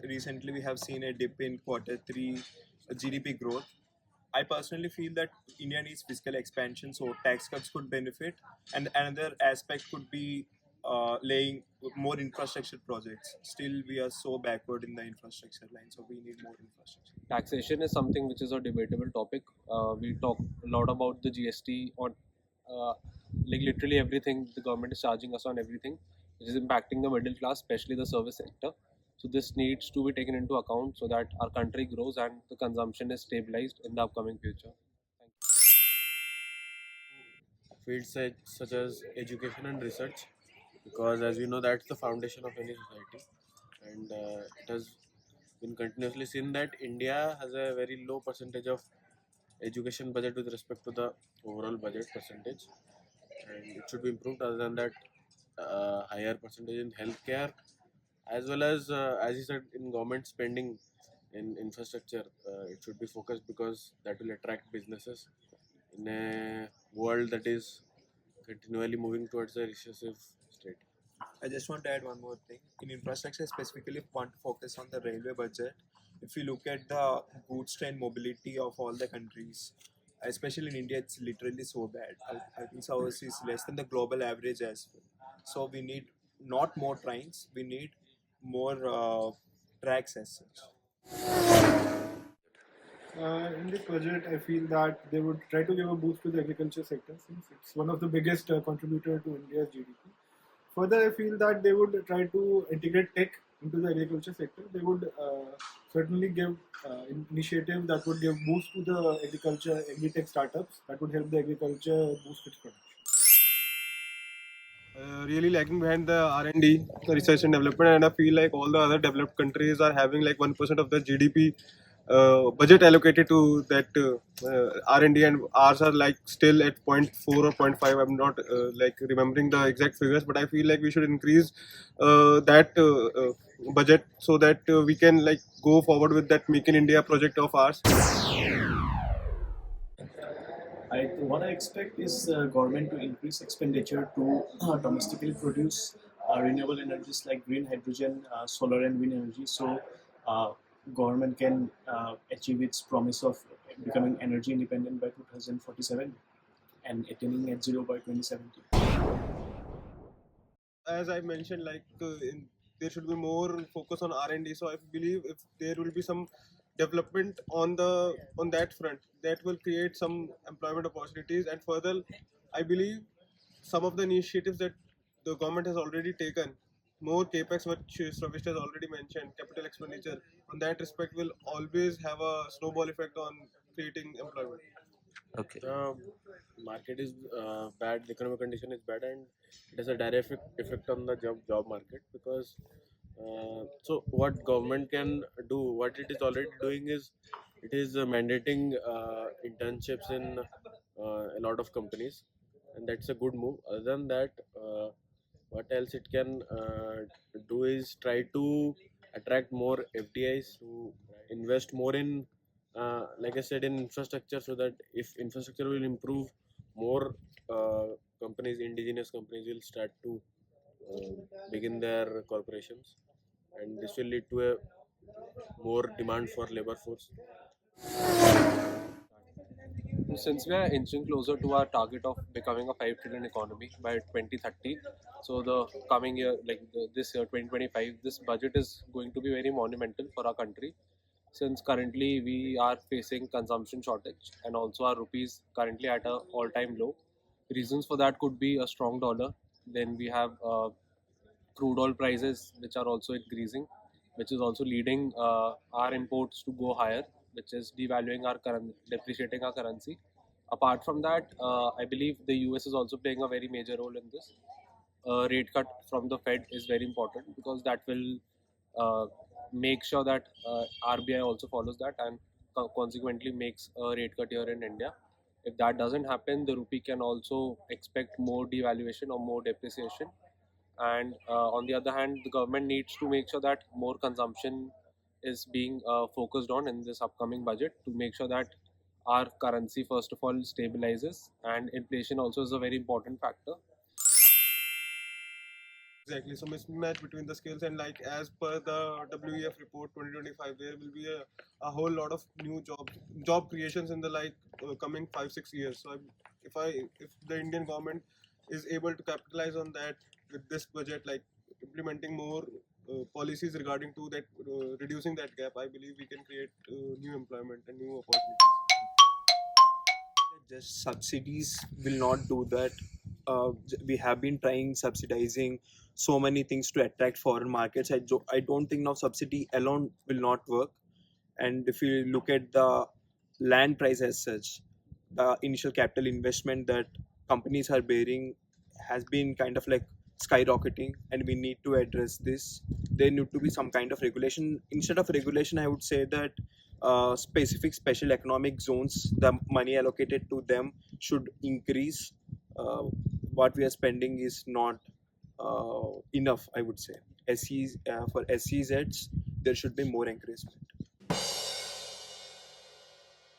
Recently, we have seen a dip in quarter 3 GDP growth. I personally feel that India needs fiscal expansion, so tax cuts could benefit, and another aspect could be laying more infrastructure projects. Still, we are so backward in the infrastructure line, so we need more infrastructure. Taxation is something which is a debatable topic. We talk a lot about the GST on uh, like literally everything. The government is charging us on everything, which is impacting the middle class, especially the service sector. So this needs to be taken into account so that our country grows and the consumption is stabilized in the upcoming future. Thank you. Fields such as education and research, because as we know that's the foundation of any society, and it has been continuously seen that India has a very low percentage of education budget with respect to the overall budget percentage, and it should be improved. Other than that, higher percentage in healthcare, as well as you said, in government spending in infrastructure, it should be focused because that will attract businesses in a world that is continually moving towards a recessive state. I just want to add one more thing. In infrastructure, specifically, want to focus on the railway budget. If you look at the goods train mobility of all the countries, especially in India, it's literally so bad. I think ours is less than the global average as well. So we need not more trains, we need more tracks as such. In this budget, I feel that they would try to give a boost to the agriculture sector since it's one of the biggest contributor to India's GDP. Further, I feel that they would try to integrate tech into the agriculture sector. They would certainly give initiative that would give boost to the agriculture, agri-tech startups that would help the agriculture boost its production. Really lagging behind the R&D, the research and development, and I feel like all the other developed countries are having like 1% of the GDP budget allocated to that R&D, and ours are like still at point 0.4 or point 0.5. I'm not like remembering the exact figures, but I feel like we should increase that budget so that we can like go forward with that Make in India project of ours. What I expect is government to increase expenditure to domestically produce renewable energies like green hydrogen, solar and wind energy. So uh, government can achieve its promise of becoming energy independent by 2047 and attaining net zero by 2070. As I mentioned, like there should be more focus on R&D. So I believe if there will be some development on that front, that will create some employment opportunities. And further, I believe some of the initiatives that the government has already taken, more capex, which Sravish has already mentioned, capital expenditure on that respect will always have a snowball effect on creating employment. Okay. The market is bad, the economic condition is bad, and it has a direct effect on the job market, because so what government can do, what it is already doing is it is mandating internships in a lot of companies, and that's a good move. Other than that, what else it can do is try to attract more FDIs who invest more in, like I said, in infrastructure, so that if infrastructure will improve, more companies, indigenous companies, will start to begin their corporations, and this will lead to a more demand for labor force. Since we are inching closer to our target of becoming a 5 trillion economy by 2030, so the coming year, like this year 2025, this budget is going to be very monumental for our country, since currently we are facing consumption shortage and also our rupees currently at a all-time low. Reasons for that could be a strong dollar. Then we have crude oil prices which are also increasing, which is also leading our imports to go higher, which is devaluing our currency, depreciating our currency. Apart from that, I believe the US is also playing a very major role in this. Rate cut from the Fed is very important because that will uh, make sure that RBI also follows that and consequently makes a rate cut here in India. If that doesn't happen, the rupee can also expect more devaluation or more depreciation. And on the other hand, the government needs to make sure that more consumption is being focused on in this upcoming budget to make sure that our currency first of all stabilizes, and inflation also is a very important factor. Exactly. So mismatch between the skills, and like as per the WEF report 2025, there will be a whole lot of new job creations in the coming 5 6 years. So if the Indian government is able to capitalize on that with this budget, like implementing more policies regarding to that, reducing that gap, I believe we can create new employment and new opportunities. Just subsidies will not do that. We have been trying subsidizing so many things to attract foreign markets. I don't think now subsidy alone will not work. And if you look at the land price as such, the initial capital investment that companies are bearing has been kind of like skyrocketing, and we need to address this. There need to be some kind of regulation. Instead of regulation, I would say that specific special economic zones, the money allocated to them should increase. uh, what we are spending is not enough, I would say. SEs, for SEZs there should be more encouragement.